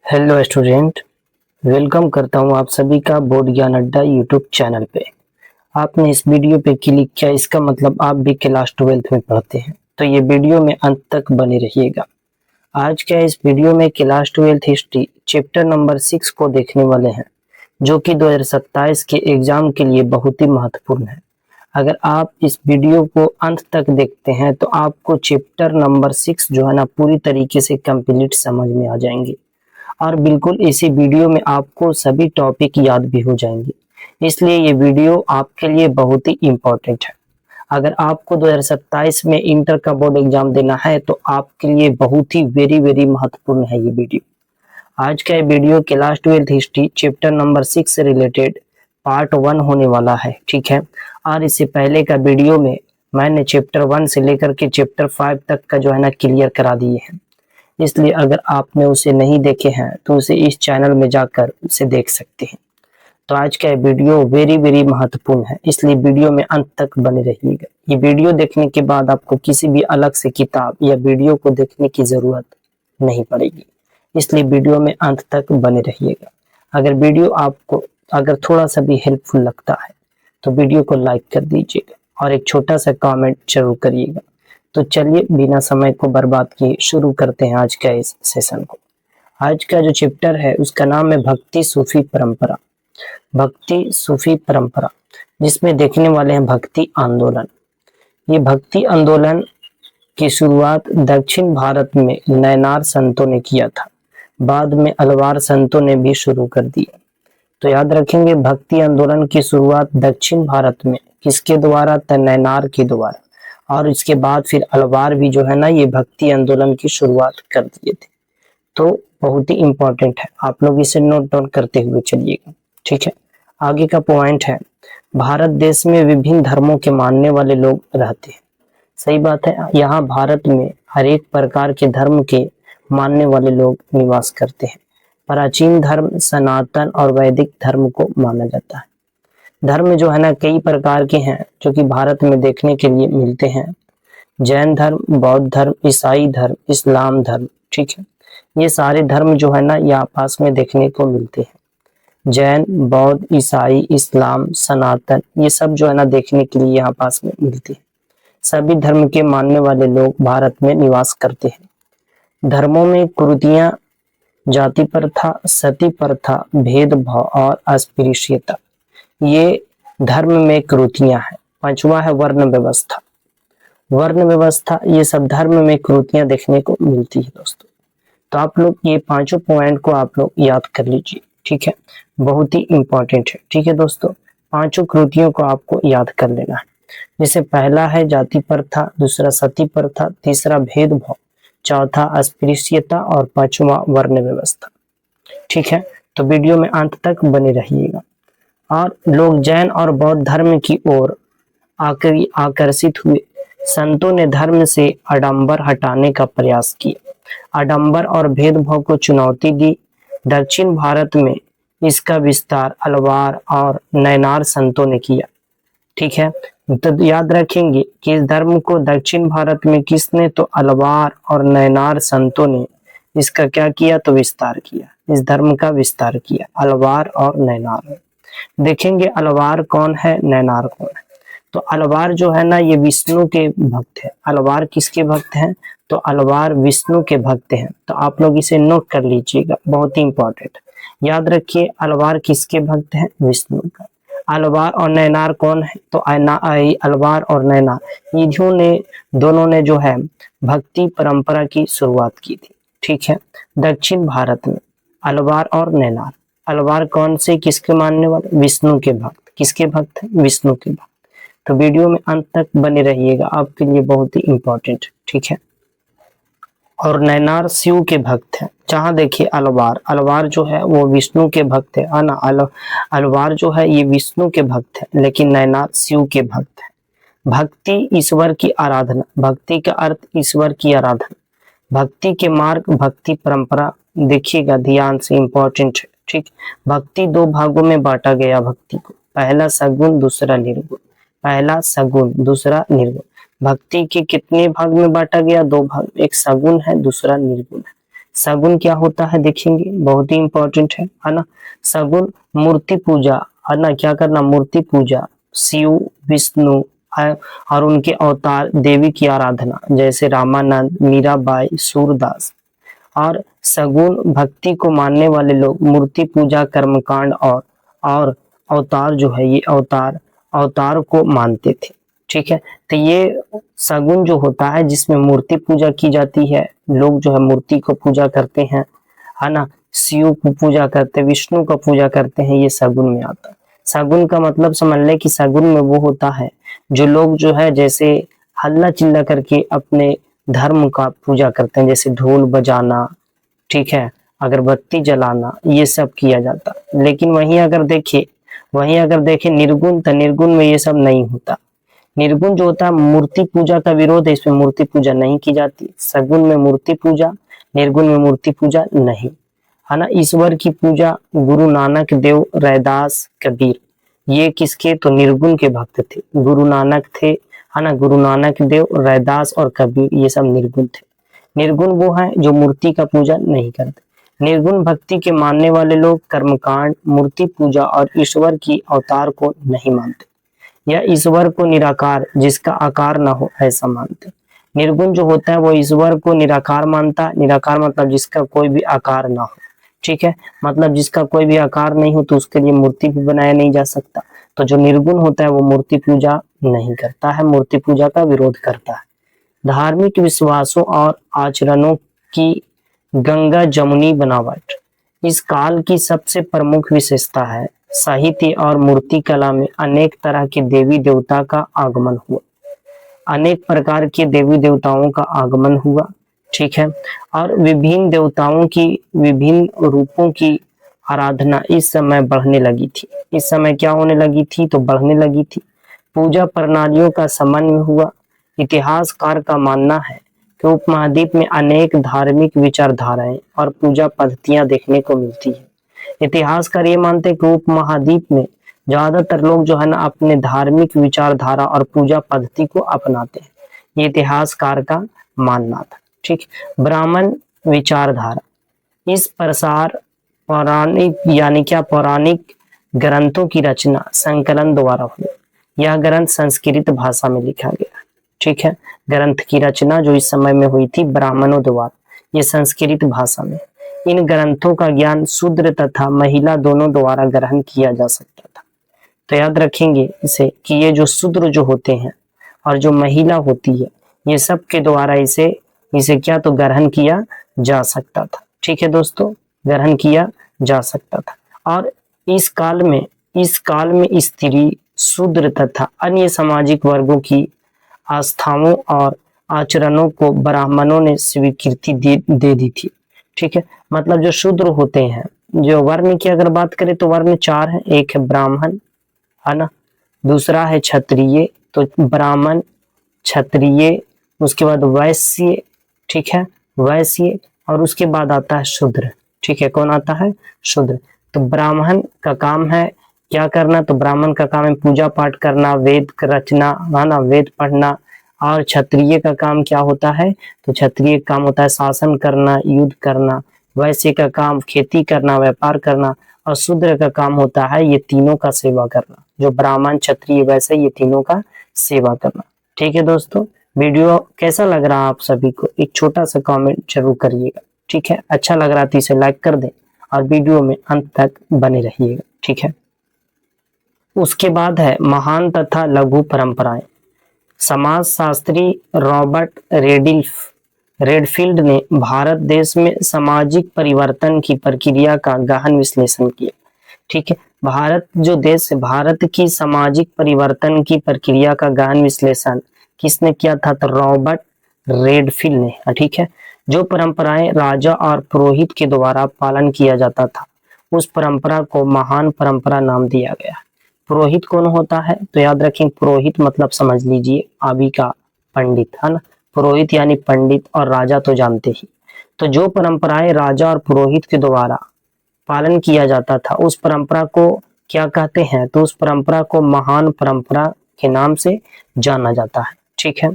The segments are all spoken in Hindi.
हेलो स्टूडेंट, वेलकम करता हूं आप सभी का बोर्ड ज्ञान अड्डा यूट्यूब चैनल पे। आपने इस वीडियो पे क्लिक किया, इसका मतलब आप भी क्लास 12th में पढ़ते हैं, तो ये वीडियो में अंत तक बने रहिएगा। आज क्या इस वीडियो में class 12th history chapter number 6 को देखने वाले हैं, जो कि 2027 के एग्जाम के लिए बहुत ही महत्वपूर्ण है। अगर आप इस वीडियो को अंत तक देखते हैं तो आपको चैप्टर नंबर 6 जो है ना पूरी तरीके से कंप्लीट समझ में आ जाएंगे और बिल्कुल इसी वीडियो में आपको सभी टॉपिक याद भी हो जाएंगे। इसलिए ये वीडियो आपके लिए बहुत ही इम्पोर्टेंट है। अगर आपको 2027 में इंटर का बोर्ड एग्जाम देना है तो आपके लिए बहुत ही वेरी महत्वपूर्ण है ये वीडियो। आज का ये video class 12th history chapter number 6 से रिलेटेड पार्ट 1 होने वाला है, ठीक है। और इससे पहले का वीडियो में मैंने चैप्टर 1 से लेकर के चैप्टर 5 तक का जो है ना क्लियर करा दिए हैं। इसलिए अगर आपने उसे नहीं देखे हैं तो उसे इस चैनल में जाकर उसे देख सकते हैं। तो आज का वीडियो वेरी महत्वपूर्ण है, इसलिए वीडियो में अंत तक बने रहिएगा। ये वीडियो देखने के बाद आपको किसी भी अलग से किताब या वीडियो को देखने की जरूरत नहीं पड़ेगी, इसलिए वीडियो में अंत तक बने रहिएगा। अगर वीडियो आपको अगर थोड़ा सा भी हेल्पफुल लगता है तो वीडियो को लाइक कर दीजिएगा और एक छोटा सा कमेंट जरूर करिएगा। तो चलिए बिना समय को बर्बाद किए शुरू करते हैं आज का इस सेशन को। आज का जो चैप्टर है उसका नाम है भक्ति सूफी परंपरा। भक्ति सूफी परंपरा, जिसमें देखने वाले हैं भक्ति आंदोलन। ये भक्ति आंदोलन की शुरुआत दक्षिण भारत में नैनार संतों ने किया था, बाद में अलवार संतों ने भी शुरू कर दिया। तो याद रखेंगे, भक्ति आंदोलन की शुरुआत दक्षिण भारत में किसके द्वारा? नैनार के द्वारा। और इसके बाद फिर अलवार भी जो है ना ये भक्ति आंदोलन की शुरुआत कर दिए थे। तो बहुत ही इंपॉर्टेंट है, आप लोग इसे नोट डाउन करते हुए चलिएगा, ठीक है। आगे का पॉइंट है, भारत देश में विभिन्न धर्मों के मानने वाले लोग रहते हैं। सही बात है, यहाँ भारत में हर एक प्रकार के धर्म के मानने वाले लोग निवास करते हैं। प्राचीन धर्म, सनातन और वैदिक धर्म को माना जाता है। धर्म जो है ना कई प्रकार के हैं जो कि भारत में देखने के लिए मिलते हैं। जैन धर्म, बौद्ध धर्म, ईसाई धर्म, इस्लाम धर्म, ठीक है। ये सारे धर्म जो है ना ये आपस में देखने को मिलते हैं। जैन, बौद्ध, ईसाई, इस्लाम, सनातन, ये सब जो है ना देखने के लिए यहाँ पास में मिलते हैं। सभी धर्म के मानने वाले लोग भारत में निवास करते हैं। धर्मों में कुरीतियां, जाति प्रथा, सती प्रथा, भेदभाव और अस्पृश्यता, ये धर्म में कुरीतियां हैं। पांचवा है वर्ण व्यवस्था। वर्ण व्यवस्था, ये सब धर्म में कुरीतियां देखने को मिलती है दोस्तों। तो आप लोग ये पांचों पॉइंट को आप लोग याद कर लीजिए, ठीक है। बहुत ही इंपॉर्टेंट है, ठीक है दोस्तों। पांचों कुरीतियों को आपको याद कर लेना है। जैसे पहला है जाति प्रथा, दूसरा सती प्रथा, तीसरा भेदभाव, चौथा अस्पृश्यता और पांचवा वर्ण व्यवस्था, ठीक है। तो वीडियो में अंत तक बने रहिएगा। और लोग जैन और बौद्ध धर्म की ओर आकर्षित हुए। संतों ने धर्म से आडंबर हटाने का प्रयास किया, आडंबर और भेदभाव को चुनौती दी। दक्षिण भारत में इसका विस्तार अलवार और नैनार संतों ने किया, ठीक है। तो याद रखेंगे कि इस धर्म को दक्षिण भारत में किसने? तो अलवार और नैनार संतों ने इसका क्या किया? तो विस्तार किया, इस धर्म का विस्तार किया, अलवार और नैनार। देखेंगे अलवार कौन है, नैनार कौन है। तो अलवार जो है ना ये विष्णु के भक्त है। अलवार किसके भक्त हैं? तो अलवार विष्णु के भक्त हैं। तो आप लोग इसे नोट कर लीजिएगा, बहुत ही इंपॉर्टेंट। याद रखिए अलवार किसके भक्त हैं? विष्णु का। अलवार और नैनार कौन है? तो अलवार और नैनार इन्होंने दोनों ने जो है भक्ति परंपरा की शुरुआत की थी, ठीक है। दक्षिण भारत में अलवार और नैनार। अलवार कौन से किसके मानने वाले? विष्णु के भक्त। किसके भक्त हैं? विष्णु के भक्त। तो वीडियो में अंत तक बने रहिएगा, आपके लिए बहुत ही इंपॉर्टेंट, ठीक है। और नैनार शिव के भक्त हैं। जहां देखिए अलवार जो है वो विष्णु के भक्त है ना। अलवार जो है ये विष्णु के भक्त है, लेकिन नैनार शिव के भक्त है। भक्ति ईश्वर की आराधना। भक्ति का अर्थ ईश्वर की आराधना। भक्ति के मार्ग, भक्ति परंपरा, देखिएगा ध्यान से, इंपॉर्टेंट है, ठीक। भक्ति दो भागों में बांटा गया भक्ति को, पहला सगुण, दूसरा निर्गुण। पहला सगुण, दूसरा निर्गुण। भक्ति के कितने भाग में बांटा गया? दो भाग, एक सगुण है, दूसरा निर्गुण है। सगुन क्या होता है देखेंगे, बहुत ही इंपॉर्टेंट है ना। सगुन मूर्ति पूजा है ना, क्या करना, मूर्ति पूजा, शिव विष्णु है और उनके अवतार देवी की आराधना, जैसे रामानंद, मीराबाई, सूरदास। और सगुण भक्ति को मानने वाले लोग मूर्ति पूजा, कर्मकांड और अवतार जो है, ये अवतार को मानते थे। ठीक है, तो ये सगुन जो होता है जिसमें मूर्ति पूजा की जाती है, लोग जो है मूर्ति को पूजा करते हैं, है ना, शिव को पूजा करते, विष्णु का पूजा करते हैं, ये सगुन में आता है। सगुन का मतलब समझ ले कि सगुन में वो होता है जो लोग जो है जैसे हल्ला चिल्ला करके अपने धर्म का पूजा करते हैं, जैसे ढोल बजाना, ठीक है, अगरबत्ती जलाना, ये सब किया जाता। लेकिन वहीं अगर देखे निर्गुण, तो निर्गुण में ये सब नहीं होता। निर्गुण जो होता है मूर्ति पूजा का विरोध है, इसमें मूर्ति पूजा नहीं की जाती। सगुन में मूर्ति पूजा, निर्गुण में मूर्ति पूजा नहीं, है ना। ईश्वर की पूजा गुरु नानक देव, रैदास, कबीर, ये किसके, तो निर्गुण के भक्त थे। गुरु नानक थे, है ना, गुरु नानक देव, रैदास और कबीर, ये सब निर्गुण थे। निर्गुण वो है जो मूर्ति का पूजा नहीं करते। निर्गुण भक्ति के मानने वाले लोग कर्मकांड, मूर्ति पूजा और ईश्वर की अवतार को नहीं मानते, या ईश्वर को निराकार, जिसका आकार ना हो, ऐसा मानते। निर्गुण जो होता है वो ईश्वर को निराकार मानता है। निराकार मतलब जिसका कोई भी आकार ना हो, ठीक है, मतलब जिसका कोई भी आकार नहीं हो तो उसके लिए मूर्ति भी बनाया नहीं जा सकता। तो जो निर्गुण होता है वो मूर्ति पूजा नहीं करता है, मूर्ति पूजा का विरोध करता है। धार्मिक विश्वासों और आचरणों की गंगा जमुनी बनावट इस काल की सबसे प्रमुख विशेषता है। साहित्य और मूर्ति कला में अनेक तरह के देवी देवता का आगमन हुआ, अनेक प्रकार के देवी देवताओं का आगमन हुआ, ठीक है, और विभिन्न देवताओं की विभिन्न रूपों की आराधना इस समय बढ़ने लगी थी। इस समय क्या होने लगी थी, तो बढ़ने लगी थी। पूजा प्रणालियों का समन्वय हुआ। इतिहासकार का मानना है कि उपमहाद्वीप में अनेक धार्मिक विचारधाराएं और पूजा पद्धतियां देखने को मिलती है। इतिहासकार ये मानते हैं कि उपमहाद्वीप में ज्यादातर लोग जो है ना अपने धार्मिक विचारधारा और पूजा पद्धति को अपनाते हैं, ये इतिहासकार का मानना था। ठीक, ब्राह्मण विचारधारा, इस प्रसार पौराणिक यानी क्या पौराणिक ग्रंथों की रचना संकलन द्वारा हुई। यह ग्रंथ संस्कृत भाषा में लिखा गया, ठीक है, ग्रंथ की रचना जो इस समय में हुई थी ब्राह्मणों द्वारा, ये संस्कृत भाषा में। इन ग्रंथों का ज्ञान शूद्र तथा महिला दोनों द्वारा ग्रहण किया जा सकता था। तो याद रखेंगे इसे कि ये जो शूद्र जो होते हैं और जो महिला होती है, ये सब के द्वारा इसे क्या तो ग्रहण किया जा सकता था। ठीक है दोस्तों, ग्रहण किया जा सकता था। और इस काल में स्त्री, शूद्र तथा अन्य सामाजिक वर्गों की आस्थाओं और आचरणों को ब्राह्मणों ने स्वीकृति दे दी थी। ठीक है, मतलब जो शूद्र होते हैं, जो वर्ण की अगर बात करें तो वर्ण 4 है। एक है ब्राह्मण, है ना, दूसरा है क्षत्रिय, तो ब्राह्मण, क्षत्रिय, उसके बाद वैश्य, ठीक है, वैश्य, और उसके बाद आता है शूद्र। ठीक है, कौन आता है, शूद्र। तो ब्राह्मण का काम है क्या करना, तो ब्राह्मण का काम है पूजा पाठ करना, वेद रचना, है ना, वेद पढ़ना। और क्षत्रिय का काम क्या होता है, तो क्षत्रिय का काम होता है शासन करना, युद्ध करना। वैश्य का काम खेती करना, व्यापार करना। और शूद्र का काम होता है ये तीनों का सेवा करना, जो ब्राह्मण, क्षत्रिय, वैश्य, ये तीनों का सेवा करना। ठीक है दोस्तों, वीडियो कैसा लग रहा है आप सभी को, एक छोटा सा कमेंट जरूर करिएगा। ठीक है, अच्छा लग रहा तो इसे लाइक कर दें और वीडियो में अंत तक बने रहिएगा। ठीक है, उसके बाद है महान तथा लघु परंपराएं। समाजशास्त्री रॉबर्ट रेडफील्ड ने भारत देश में सामाजिक परिवर्तन की प्रक्रिया का गहन विश्लेषण किया। ठीक है, भारत जो देश है, भारत की सामाजिक परिवर्तन की प्रक्रिया का गहन विश्लेषण किसने किया था, तो रॉबर्ट रेडफील्ड ने। ठीक है, जो परंपराएं राजा और पुरोहित के द्वारा पालन किया जाता था, उस परंपरा को महान परंपरा नाम दिया गया। पुरोहित कौन होता है, तो याद रखें पुरोहित मतलब समझ लीजिए अभी का पंडित, है ना। पुरोहित यानी पंडित, और राजा तो जानते ही। तो जो परंपराएं राजा और पुरोहित के द्वारा पालन किया जाता था, उस परंपरा को क्या कहते हैं, तो उस परंपरा को महान परंपरा के नाम से जाना जाता है। ठीक है,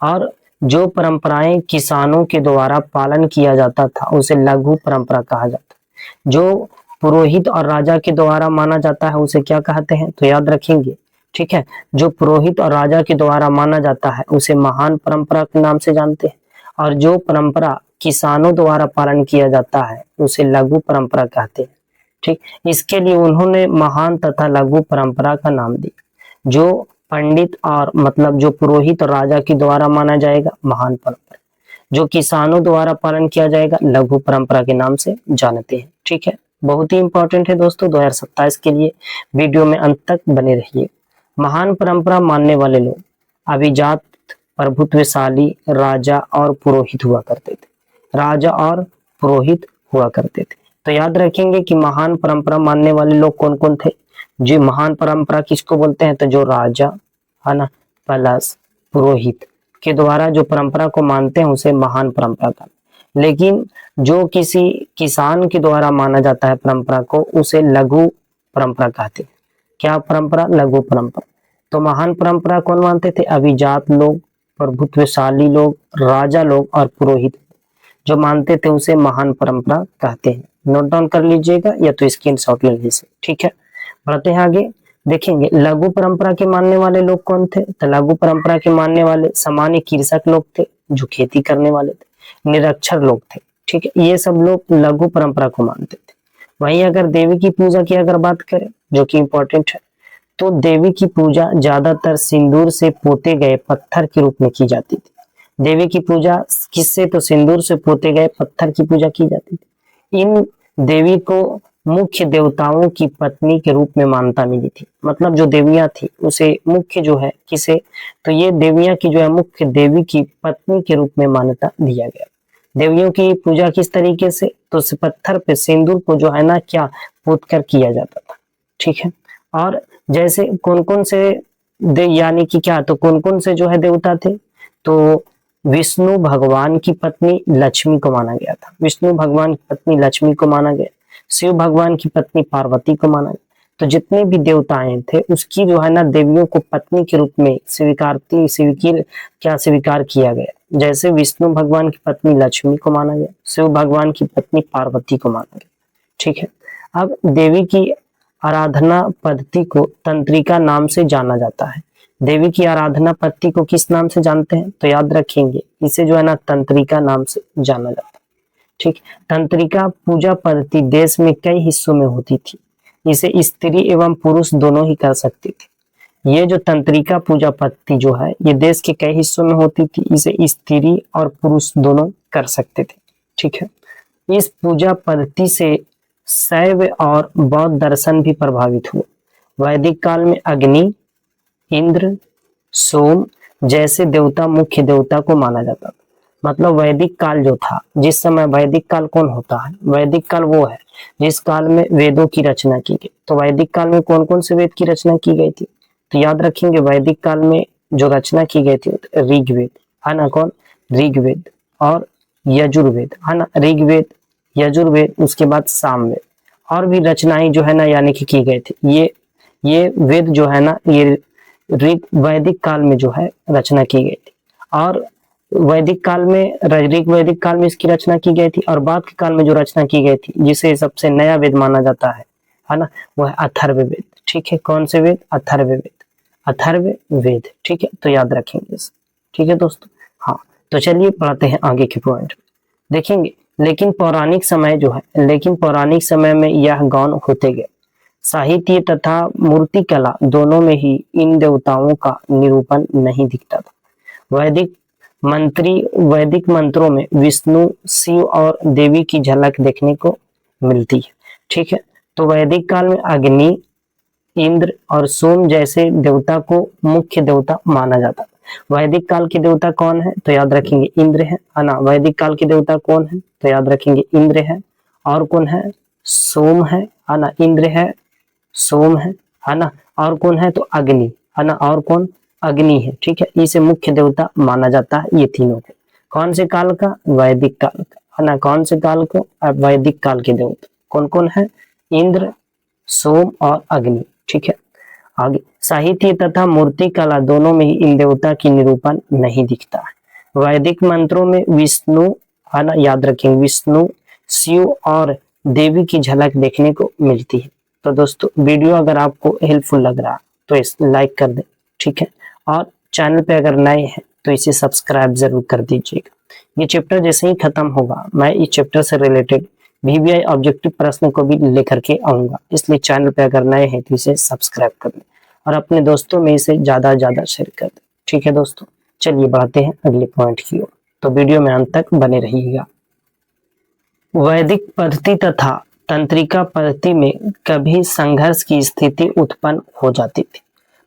और जो परंपराएं किसानों के द्वारा पालन किया जाता था उसे लघु परंपरा कहा जाता है। जो पुरोहित और राजा के द्वारा माना जाता है उसे क्या कहते हैं, तो याद रखेंगे। ठीक है, जो पुरोहित और राजा के द्वारा माना जाता है उसे महान परंपरा के नाम से जानते हैं, और जो परंपरा किसानों द्वारा पालन किया जाता है उसे लघु परंपरा कहते हैं। ठीक, इसके लिए उन्होंने महान तथा लघु परंपरा का नाम दिया। जो पंडित और मतलब जो पुरोहित और राजा के द्वारा माना जाएगा महान परंपरा, जो किसानों द्वारा पालन किया जाएगा लघु परंपरा के नाम से जानते हैं। ठीक है, बहुत ही इंपॉर्टेंट है दोस्तों 2027 के लिए, वीडियो में अंत तक बने रहिए। महान परंपरा मानने वाले लोग अभिजात, प्रभुत्वशाली, राजा और पुरोहित हुआ करते थे। राजा और पुरोहित हुआ करते थे। तो याद रखेंगे कि महान परंपरा मानने वाले लोग कौन कौन थे। जी, महान परंपरा किसको बोलते हैं, तो जो राजा है ना प्लस पुरोहित के द्वारा जो परंपरा को मानते हैं उसे महान परंपरा का। लेकिन जो किसी किसान के द्वारा माना जाता है परंपरा को उसे लघु परंपरा कहते हैं। क्या परंपरा, लघु परंपरा। तो महान परंपरा कौन मानते थे, अभिजात लोग, प्रभुत्वशाली लोग, राजा लोग और पुरोहित जो मानते थे उसे महान परंपरा कहते हैं। नोट डाउन कर लीजिएगा या तो स्क्रीनशॉट ले लीजिए। ठीक है, बढ़ते हैं आगे। देखेंगे लघु परंपरा के मानने वाले लोग कौन थे, तो लघु परंपरा के मानने वाले सामान्य कृषक लोग थे जो खेती करने वाले थे, निरक्षर लोग थे। ठीक है, ये सब लोग लघु परंपरा को मानते थे। वहीं अगर देवी की पूजा की अगर बात करें जो कि इंपॉर्टेंट है, तो देवी की पूजा ज्यादातर सिंदूर से पोते गए पत्थर के रूप में की जाती थी। देवी की पूजा किससे, तो सिंदूर से पोते गए पत्थर की पूजा की जाती थी। इन देवी को मुख्य देवताओं की पत्नी के रूप में मान्यता मिली थी। मतलब जो देवियां थी उसे मुख्य जो है किसे, तो ये देवियां की जो है मुख्य देवी की पत्नी के रूप में मान्यता दिया गया। देवियों की पूजा किस तरीके से, तो उस पत्थर पे सिंदूर को जो है ना क्या पोत कर किया जाता था। ठीक है, और जैसे कौन कौन से यानी कि क्या, तो कौन कौन से जो है देवता थे, तो विष्णु भगवान की पत्नी लक्ष्मी को माना गया था। विष्णु भगवान की पत्नी लक्ष्मी को माना गया, शिव भगवान की पत्नी पार्वती को माना गया। तो जितने भी देवताएं थे उसकी जो है ना देवियों को पत्नी के रूप में स्वीकार किया गया। जैसे विष्णु भगवान की पत्नी लक्ष्मी को माना गया, शिव भगवान की पत्नी पार्वती को माना गया। ठीक है, अब देवी की आराधना पद्धति को तंत्रिका नाम से जाना जाता है। देवी की आराधना पद्धति को किस नाम से जानते हैं, तो याद रखेंगे इसे जो है ना तंत्रिका नाम से जाना जाता है। ठीक, तंत्रिका पूजा पद्धति देश में कई हिस्सों में होती थी। इसे स्त्री एवं पुरुष दोनों ही कर सकते थे। ये जो तंत्रिका पूजा पद्धति जो है ये देश के कई हिस्सों में होती थी। इसे स्त्री और पुरुष दोनों कर सकते थे। ठीक है, इस पूजा पद्धति से शैव और बौद्ध दर्शन भी प्रभावित हुए। वैदिक काल में अग्नि, इंद्र, सोम जैसे देवता मुख्य देवता को माना जाता था। मतलब वैदिक काल जो था, जिस समय वैदिक काल कौन होता है, वैदिक काल वो है जिस काल में वेदों की रचना की गई। तो वैदिक काल में कौन कौन से वेद की रचना की गई थी, तो याद रखेंगे वैदिक काल में जो रचना की गई थी ऋग्वेद है ना, कौन, ऋग्वेद और यजुर्वेद है ना, ऋग्वेद, यजुर्वेद, उसके बाद सामवेद और भी रचनाएं जो है ना यानी कि की गई थी। ये वेद जो है ना ये वैदिक काल में जो है रचना की गई थी। और वैदिक काल में वैदिक काल में इसकी रचना की गई थी। और बाद के काल में जो रचना की गई थी जिसे सबसे नया वेद माना जाता है ना, वो है अथर्ववेद। ठीक है, कौन से वेद, अथर्ववेद, अथर्ववेद। ठीक है, तो याद रखेंगे इसे। ठीक है दोस्तों, हाँ तो चलिए पढ़ते हैं आगे के पॉइंट देखेंगे। लेकिन पौराणिक समय में यह गौण होते गए। साहित्य तथा मूर्ति कला दोनों में ही इन देवताओं का निरूपण नहीं दिखता था। वैदिक मंत्रों में विष्णु, शिव और देवी की झलक देखने को मिलती है। ठीक है, तो वैदिक काल में अग्नि, इंद्र और सोम जैसे देवता को मुख्य देवता माना जाता है। वैदिक काल के देवता कौन है, तो याद रखेंगे इंद्र है ना। वैदिक काल के देवता कौन है, तो याद रखेंगे इंद्र है। और कौन है, सोम है ना, इंद्र है, सोम है ना। और कौन है, तो अग्नि है ना। और कौन, अग्नि है। ठीक है, इसे मुख्य देवता माना जाता है। ये तीनों के कौन से काल का, वैदिक काल का है ना। कौन से काल को, वैदिक काल के देवता कौन कौन है, इंद्र, सोम और अग्नि। ठीक है, आगे साहित्य तथा मूर्ति कला दोनों में ही इन देवता की निरूपण नहीं दिखता है। वैदिक मंत्रों में विष्णु, है ना, याद रखेंगे, विष्णु, शिव और देवी की झलक देखने को मिलती है। तो दोस्तों वीडियो अगर आपको हेल्पफुल लग रहा तो इस लाइक कर दें, ठीक है, और चैनल पे अगर नए हैं तो इसे सब्सक्राइब जरूर कर दीजिएगा। ये चैप्टर जैसे ही खत्म होगा मैं इस चैप्टर से रिलेटेड VVI ऑब्जेक्टिव प्रश्न को भी लेकर के आऊंगा, इसलिए चैनल पे अगर नए हैं तो इसे सब्सक्राइब कर लें और अपने दोस्तों में इसे ज्यादा शेयर कर दें, ठीक है दोस्तों। चलिए बढ़ते हैं अगले पॉइंट की ओर, तो वीडियो में अंत तक बने रहिएगा। वैदिक पद्धति तथा तंत्रिका पद्धति में कभी संघर्ष की स्थिति उत्पन्न हो जाती थी।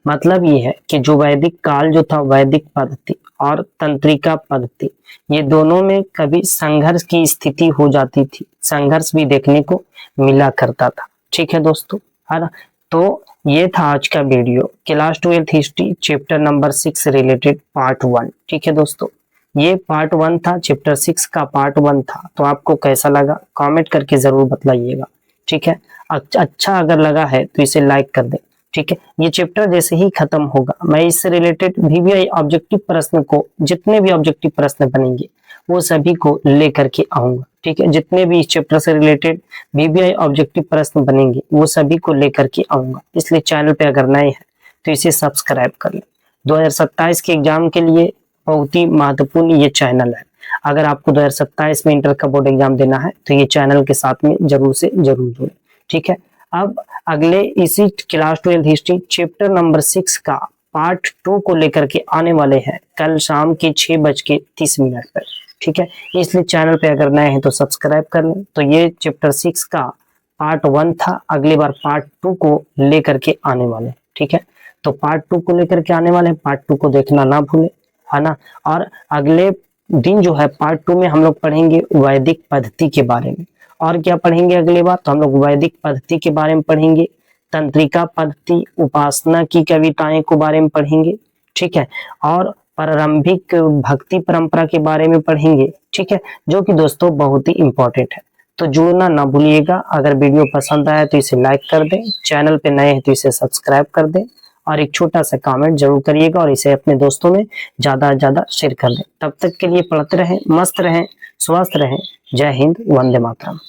मतलब ये है कि जो वैदिक काल जो था, वैदिक पद्धति और तंत्रिका पद्धति, ये दोनों में कभी संघर्ष की स्थिति हो जाती थी, संघर्ष भी देखने को मिला करता था, ठीक है दोस्तों, है ना। तो ये था आज का video, class 12th history chapter number 6 related part 1, ठीक है दोस्तों। ये पार्ट 1 था, चैप्टर 6 का पार्ट 1 था। तो आपको कैसा लगा कमेंट करके जरूर बताइएगा, ठीक है। अच्छा अगर लगा है तो इसे लाइक कर दें, ठीक है। ये चैप्टर जैसे ही खत्म होगा मैं इससे रिलेटेड VVI ऑब्जेक्टिव प्रश्न को, जितने भी ऑब्जेक्टिव प्रश्न बनेंगे वो सभी को लेकर के आऊंगा, ठीक है। जितने भी इस चैप्टर से रिलेटेड VVI ऑब्जेक्टिव प्रश्न बनेंगे वो सभी को लेकर के आऊंगा, इसलिए चैनल पे अगर नए हैं तो इसे सब्सक्राइब कर लें। 2027 के एग्जाम के लिए बहुत ही महत्वपूर्ण ये चैनल है। अगर आपको 2027 में इंटर का बोर्ड एग्जाम देना है तो ये चैनल के साथ में जरूर से जरूर जुड़े, ठीक है। अब अगले इसी क्लास 12 हिस्ट्री चैप्टर नंबर 6 का पार्ट 2 को लेकर के आने वाले हैं कल शाम के 6:30 पर, ठीक है। इसलिए चैनल पे अगर नए हैं तो सब्सक्राइब कर लें। तो ये चैप्टर 6 का पार्ट 1 था, अगली बार पार्ट 2 को लेकर के आने वाले, ठीक है। तो पार्ट 2 को लेकर के आने वाले, पार्ट 2 को देखना ना भूलें, है ना। और अगले दिन जो है पार्ट 2 में हम लोग पढ़ेंगे वैदिक पद्धति के बारे में। और क्या पढ़ेंगे अगली बार, तो हम लोग वैदिक पद्धति के बारे में पढ़ेंगे, तंत्रिका पद्धति, उपासना की कविताएं के बारे में पढ़ेंगे, ठीक है। और प्रारंभिक भक्ति परंपरा के बारे में पढ़ेंगे, ठीक है, जो कि दोस्तों बहुत ही इंपॉर्टेंट है। तो जुड़ना ना भूलिएगा। अगर वीडियो पसंद आया तो इसे लाइक कर दें, चैनल पे नए हैं तो इसे सब्सक्राइब कर दें और एक छोटा सा कमेंट जरूर करिएगा और इसे अपने दोस्तों में ज्यादा शेयर कर दें। तब तक के लिए पढ़ते रहें, मस्त रहें, स्वस्थ रहें। जय हिंद, वंदे मातरम।